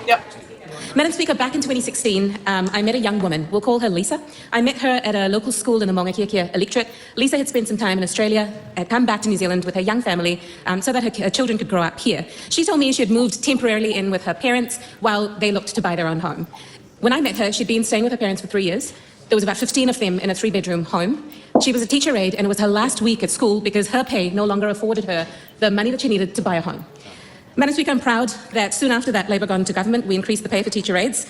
Yep. Madam Speaker, back in 2016, I met a young woman. We'll call her Lisa. I met her at a local school in the Maungakiekie Electorate. Lisa had spent some time in Australia, had come back to New Zealand with her young family so that her children could grow up here. She told me she had moved temporarily in with her parents while they looked to buy their own home. When I met her, she'd been staying with her parents for 3 years. There was about 15 of them in a 3-bedroom home. She was a teacher aide, and it was her last week at school because her pay no longer afforded her the money that she needed to buy a home. Madam Speaker, I'm proud that soon after that Labour got into government, we increased the pay for teacher aides.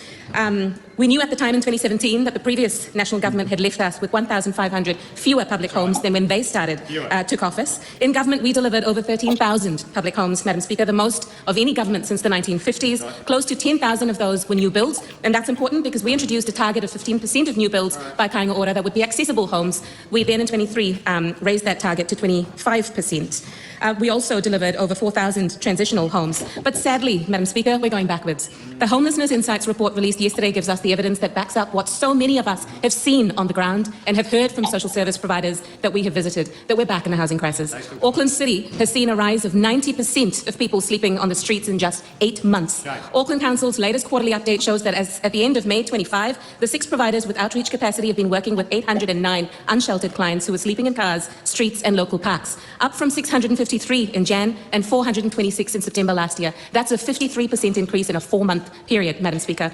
We knew at the time in 2017 that the previous national government had left us with 1,500 fewer public homes than when they took office. In government, we delivered over 13,000 public homes, Madam Speaker, the most of any government since the 1950s. Close to 10,000 of those were new builds, and that's important because we introduced a target of 15% of new builds by Kāinga Ora that would be accessible homes. We then in 23 raised that target to 25%. We also delivered over 4,000 transitional homes. But sadly, Madam Speaker, we're going backwards. The Homelessness Insights report released yesterday gives us the evidence that backs up what so many of us have seen on the ground and have heard from social service providers that we have visited, that we're back in a housing crisis. Auckland City has seen a rise of 90% of people sleeping on the streets in just 8 months. Auckland Council's latest quarterly update shows that at the end of May 25, the 6 providers with outreach capacity have been working with 809 unsheltered clients who are sleeping in cars, streets and local parks, up from 653 in Jan and 426 in September last year. That's a 53% increase in a 4-month period, Madam Speaker.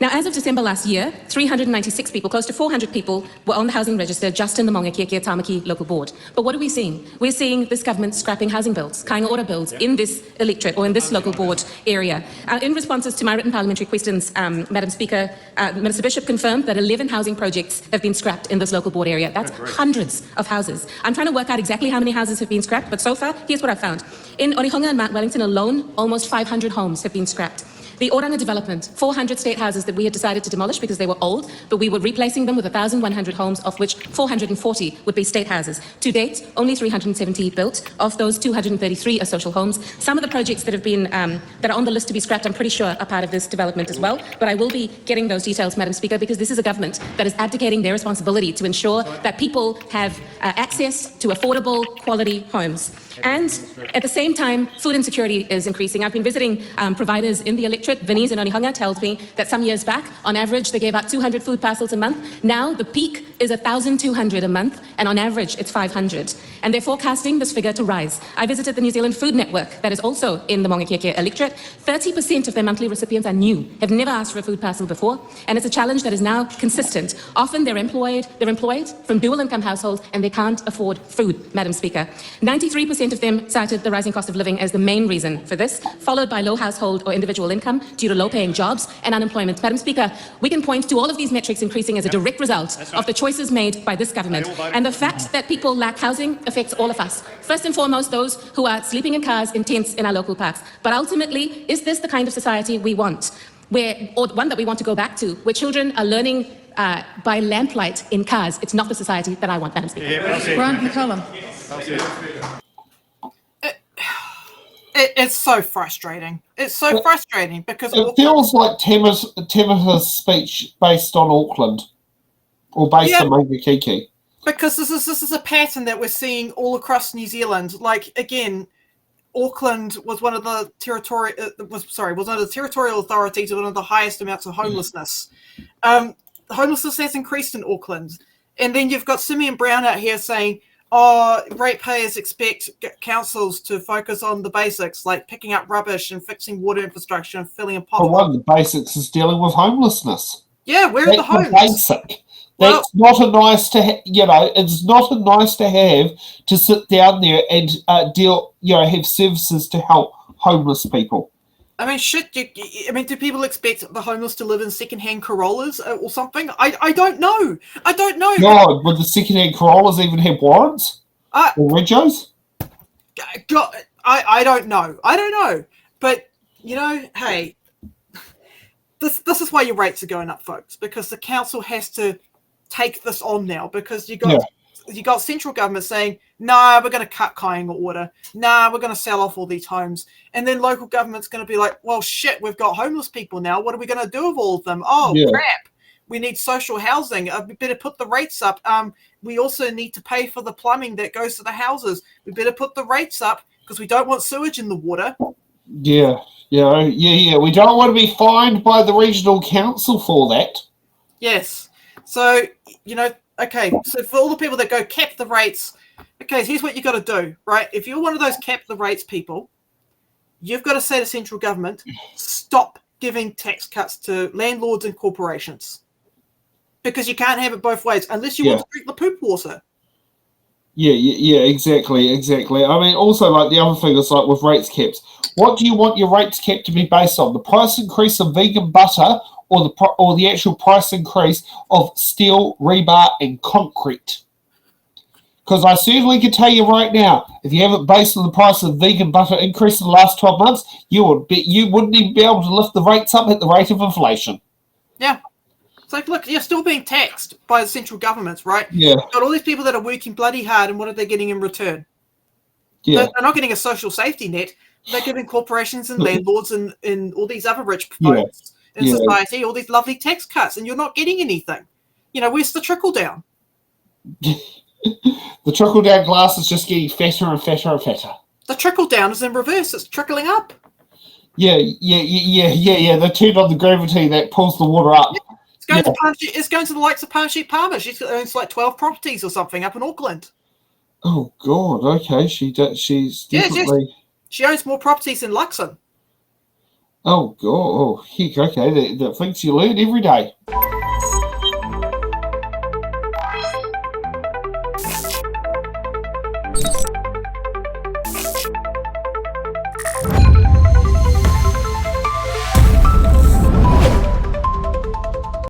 Now, as of December last year, 396 people, close to 400 people, were on the housing register just in the Maungakiekie Tamaki local board. But what are we seeing? We're seeing this government scrapping housing bills, Kāinga Ora bills, in this electorate or in this local board area. In responses to my written parliamentary questions, Madam Speaker, Minister Bishop confirmed that 11 housing projects have been scrapped in this local board area. That's hundreds of houses. I'm trying to work out exactly how many houses have been scrapped, but so far, here's what I found. In Orihonga and Mount Wellington alone, almost 500 homes have been scrapped. The Oranga development, 400 state houses that we had decided to demolish because they were old, but we were replacing them with 1,100 homes, of which 440 would be state houses. To date, only 370 built. Of those, 233 are social homes. Some of the projects that have been that are on the list to be scrapped, I'm pretty sure are part of this development as well. But I will be getting those details, Madam Speaker, because this is a government that is abdicating their responsibility to ensure that people have access to affordable, quality homes. And at the same time, food insecurity is increasing. I've been visiting providers in the electorate. Vinny's in Onehunga tells me that some years back, on average, they gave out 200 food parcels a month. Now, the peak is 1,200 a month, and on average, it's 500. And they're forecasting this figure to rise. I visited the New Zealand Food Network that is also in the Maungakiekie Electorate. 30% of their monthly recipients are new, have never asked for a food parcel before, and it's a challenge that is now consistent. Often they're employed from dual-income households, and they can't afford food, Madam Speaker. 93% of them cited the rising cost of living as the main reason for this, followed by low household or individual income due to low-paying jobs and unemployment. Madam Speaker, we can point to all of these metrics increasing as a direct result of the choices made by this government. And the fact that people lack housing affects all of us. First and foremost, those who are sleeping in cars in tents in our local parks. But ultimately, is this the kind of society we want? Or one that we want to go back to, where children are learning by lamplight in cars? It's not the society that I want, Madam Speaker. Grant McCullum. It's so frustrating. It's so frustrating because it feels like Tama's speech based on Auckland or based on Maungakiekie. Because this is a pattern that we're seeing all across New Zealand. Like again, Auckland was one of the territorial authorities with one of the highest amounts of homelessness. Homelessness has increased in Auckland, and then you've got Simeon Brown out here saying, ratepayers expect councils to focus on the basics, like picking up rubbish and fixing water infrastructure and filling in potholes. For one, the basics is dealing with homelessness. Yeah, where are the homes? Basic. That's not a nice to it's not a nice to have to sit down there and have services to help homeless people. I mean, do people expect the homeless to live in second-hand Corollas or something? I don't know. I don't know. God, would the second-hand Corollas even have warrants? Or Regos? God, I don't know. I don't know. But, hey, this is why your rates are going up, folks, because the council has to take this on now, because you got central government saying, nah, we're going to cut Kāinga Ora. Nah, we're going to sell off all these homes. And then local government's going to be like, well, shit, we've got homeless people now. What are we going to do with all of them? Oh, crap. We need social housing. We better put the rates up. We also need to pay for the plumbing that goes to the houses. We better put the rates up because we don't want sewage in the water. Yeah, Yeah. We don't want to be fined by the regional council for that. Yes. So, okay, so for all the people that go cap the rates, okay, here's what you got to do, right? If you're one of those cap the rates people, you've got to say to central government, stop giving tax cuts to landlords and corporations. Because you can't have it both ways unless you want to drink the poop water. Yeah, exactly. I mean, also, like, the other thing is, like, with rates caps, what do you want your rates cap to be based on? The price increase of vegan butter or the actual price increase of steel, rebar, and concrete? Because I certainly can tell you right now, if you have it based on the price of vegan butter increase in the last 12 months, you wouldn't even be able to lift the rates up at the rate of inflation. Yeah. It's like, look, you're still being taxed by the central governments, right? Yeah. You've got all these people that are working bloody hard, and what are they getting in return? Yeah. They're not getting a social safety net. They're giving corporations and landlords and all these other rich folks in society all these lovely tax cuts, and you're not getting anything. Where's the trickle down? The trickle down glass is just getting fatter and fatter and fatter. The trickle down is in reverse. It's trickling up. Yeah. They turned on the gravity that pulls the water up. It's going to the likes of Palmsheet Palmer. She owns like 12 properties or something up in Auckland. Oh God! Okay, she's definitely. She owns more properties than Luxon. Oh God! Oh heck! Okay, the things you learn every day.